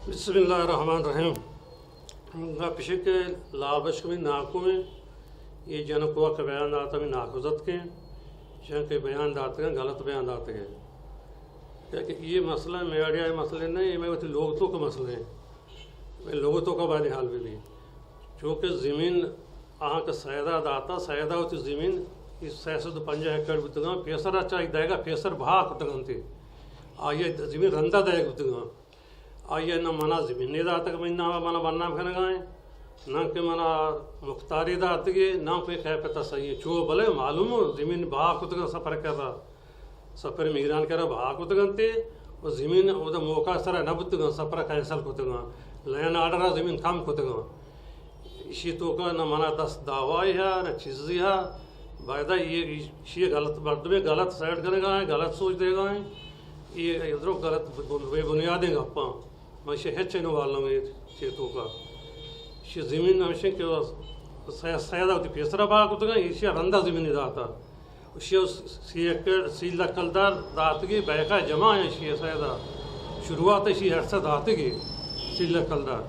बिस्मिल्लाहिर्रहमानिर्रहीम। पिछे के लाबश में नाकों में ये जनकुआ के बयान दाता में नाखुजत के जन के बयान दाते हैं गलत बयान दाते हैं क्या कि ये मसला मीडिया मसले नहीं, ये मैं लोगों का मसले हैं। मैं लोगों का बानी हाल भी चूँकि ज़मीन आहाँ का सैदा दाता सैदा होती ज़मीन इस 650 एकड़ बुतगा फेसर अच्छा देगा फेसर भाग बुतगंती आइए ज़मीन रंदा देगा बुतगा आइए न मना ज़मीन दात का महीना मना बनना फिर गाए न कि मना मुख्तारी दात के न कोई कह पता सही है चो भले मालूम हो ज़मीन भाग बुतगा सफ़र कर रहा सफ़र मिगरान कर रहा भाग बुतगंती और ज़मीन वो मौका सर न बुतगा सफ़र कैंसल कुतगा लैंड आर्डर ज़मीन कम कुतगा इसी तो का न मना 10 दावाई है न चीज़ी है बायदा ये गलत मर्द में गलत साइड करेगा गलत सोच देगा ये इधरों गलत बेबुनियादी गप्पा मैं हेच्चन वालों में चेतों का ये ज़मीन हमेशा के सैदा होती फेसरा बाग होता है इसी रंदा ज़मीन दाता सी लकलदार दात की बैका जमा है इसी सैदा शुरुआत इसी हर्षा दात की सी लकलदार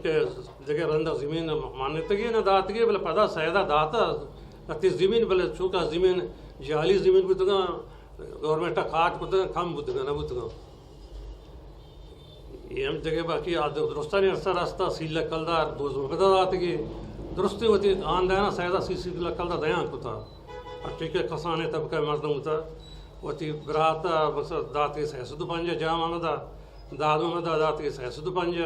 के जगह रंदा ज़मीन मान्यता की ना दात की बोले पता सैदा दाता अति ज़मीन बोले चूका ज़मीन जाली ज़मीन बुतगा गवर्नमेंट काट बुतगा कम बुतगा न बुतगा ये हम जगह बाकी दुरुस्ता नहीं अर्सा रास्ता सील कलदार दोस्तों दात की दुरुस्ती होती आन देना सैदा सील कलदार दया कुता और ठीक है कसाने तबका मर्दम होता होती बराता बस दात के 605 जाम आनदा दादों में दात के 605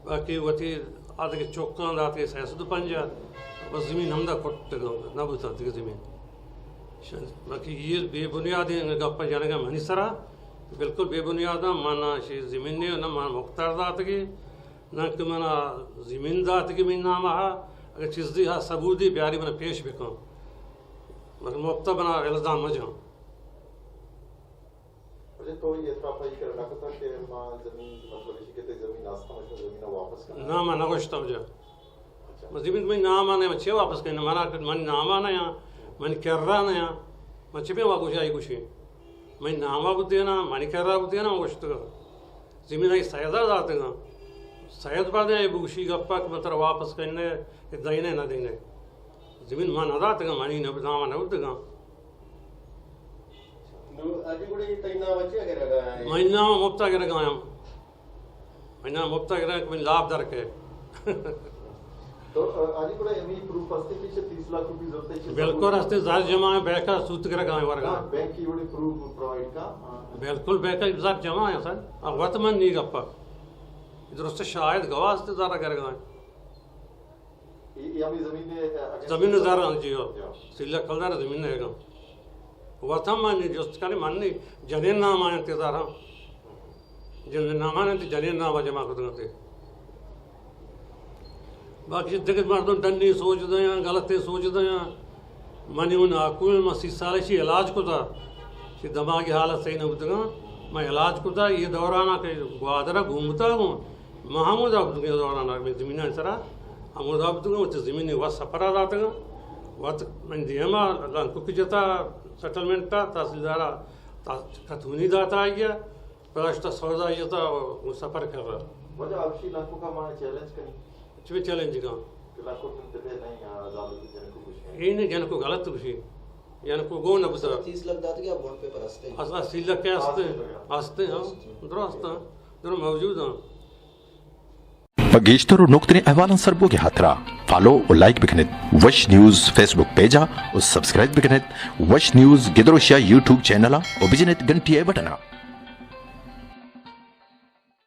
बाकी वती आदि के चौका दात के 605 बस ज़मीन हमदा कोट न बुता ज़मीन बाकी ये बेबुनियादी गप्पा जाने का मनी सरा बिल्कुल बेबुनियाद माना ज़मीन ने न मान मुख्तार दात की न कि मना ज़मीन दात की मैं नाम हा अगर चीज़ी हा सबूती प्यारी मना पेश बिका मगर मुख्ता बना इल्ज़ाम मजा तो ये तरफाई कर रखा था कि मां ज़मीन मतलब इसी के ते ज़मीन आस्था में ज़मीन वापस करना ना मैं नगोश्ता मजा ज़मीन में नाम आने में छे वापस करना मना मन नाम आना या मन कर रहा ना या मैं छिपे वा कुछ आई कुछ मैं नामा बुद्धि ना मनी कर रहा बुद्धि ना गोश्त का ज़मीन आई सैदा जाते हैं सैद बाद ये बुशी गप्पा मतलब वापस करने देने ना देने ज़मीन मान ना जाते हैं मनी नामा ना बुद्धि का महीना मुफ्ता कर गया महीना मुफ्ता कर लाभ दर के तो आज ಕೂಡ ಎಮಿ ಪ್ರೂಫ್ ಅಷ್ಟೇ ಪೀछे 30 लाख रुपए जरूरत है बिल्कुल रास्ते जार जमा है बैका सूत कर गए वर्ग बैंक की बड़ी प्रूफ प्रोवाइड का बिल्कुल बैका जार जमा है सर अब वर्तमान नहीं गप्पा इधर उससे शायद गवाह से ज़्यादा कर गए ये अभी ज़मीन ज़रा जी हो सिल्ला कलदार ज़मीन है गम वर्तमान नहीं जो कल माननी जनेन नाम आए थे ज़रा जन नाम आने थे जनेन नाम जमा कर देते बाकी जगत मर्दों डंडी सोच दें गलत सोच दें मनी उन आकुल में साल सी इलाज को था दिमागी हालत सही न बुतगा मैं इलाज को था ये दौराना के ग्वादरा घूमता हूँ महमूद आबद दौराना में ज़मीन सरा अमूद आबद ज़मीन वह सफरा जाता वत मैं दियमा कुछ जता सेटलमेंट था तहसीलदारा खतूनी दाता आई गया प्लास्टर सौदा जता सफ़र कर रहा वजह आपसी लाखों का माने चैलेंज करें चुपे चैलेंज का ये नहीं जन को गलत कुछ जन को गो न बुता 30 लाख दात के आप बॉन्ड पेपर हस्ते हैं असला सीला के हस्ते हाँ दुरुस्त दोनों मौजूद हैं बगीश्तर नुक्तने अहवालन सरबोगे हाथरा फॉलो और लाइक बिकनेत वश न्यूज़ फेसबुक पेजा और सब्सक्राइब बिकनेत वश न्यूज़ गिदरोशिया यूट्यूब चैनल और बिजनेत घंटिया बटना